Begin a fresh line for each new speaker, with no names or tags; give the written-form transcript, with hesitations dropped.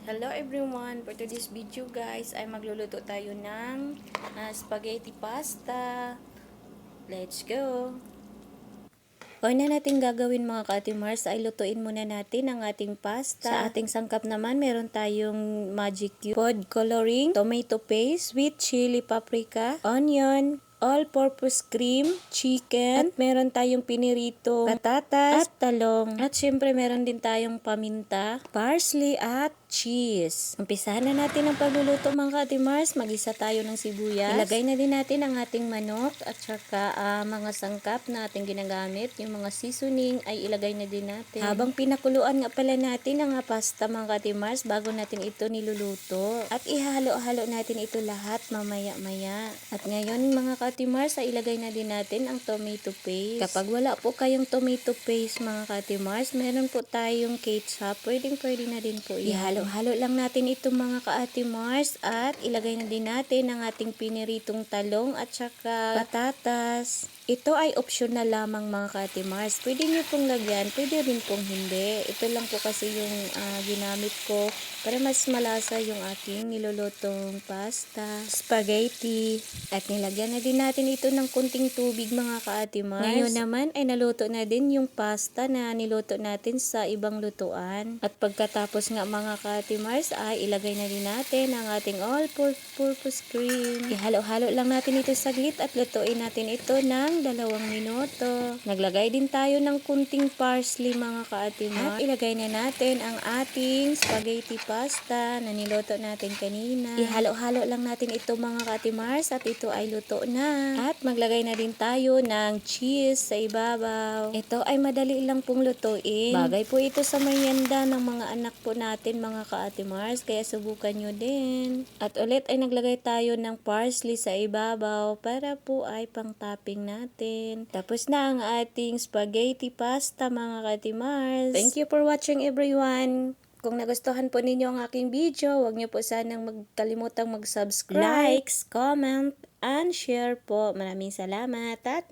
Hello everyone! For today's video guys ay magluluto tayo ng spaghetti pasta. Let's go! Una natin gagawin mga ka-Ate Mars ay lutuin muna natin ang ating pasta. Sa ating sangkap naman meron tayong magic cube, food coloring, tomato paste, sweet chili paprika, onion, all-purpose cream, chicken, at meron tayong pinirito, patatas, at talong. At syempre meron din tayong paminta, parsley, at cheese. Umpisahan na natin ang pagluluto mga ka-Ate Mars. Mag-isa tayo ng sibuyas. Ilagay na din natin ang ating manok at saka mga sangkap na ating ginagamit. Yung mga seasoning ay ilagay na din natin. Habang pinakuluan nga pala natin ang pasta mga ka-Ate Mars bago natin ito niluluto. At ihalo-halo natin ito lahat mamaya-maya. At ngayon mga ka-Ate Mars ay ilagay na din natin ang tomato paste. Kapag wala po kayong tomato paste mga ka-Ate Mars, meron po tayong ketchup. Pwede na din po ihalo-halo lang natin ito mga ka-Ate Mars at ilagay na din natin ang ating piniritong talong at saka patatas. Ito ay optional lamang mga ka-Ate Mars. Pwede nyo pong lagyan, pwede rin pong hindi. Ito lang po kasi yung ginamit ko para mas malasa yung aking nilulutong pasta, spaghetti. At nilagyan na din natin ito ng kunting tubig mga ka-Ate Mars. Ngayon naman ay naluto na din yung pasta na niluto natin sa ibang lutuan. At pagkatapos nga mga ka-Ate Mars ay ilagay na din natin ang ating all-purpose cream. Ihalo-halo lang natin ito saglit at lutuin natin ito ng 2 minuto. Naglagay din tayo ng kunting parsley mga ka-Ate Mars. At ilagay na natin ang ating spaghetti pasta na niluto natin kanina. Ihalo-halo lang natin ito mga ka-Ate Mars at ito ay luto na. At maglagay na din tayo ng cheese sa ibabaw. Ito ay madali lang pong lutuin. Bagay po ito sa merienda ng mga anak po natin mga ka-Ate Mars, kaya subukan nyo din. At ulit ay naglagay tayo ng parsley sa ibabaw para po ay pang topping natin. Tapos na ang ating spaghetti pasta mga ka-Ate Mars. Thank you for watching everyone. Kung nagustuhan po ninyo ang aking video, huwag niyo po sanang magkalimutang mag-subscribe, likes, comment, and share po. Maraming salamat at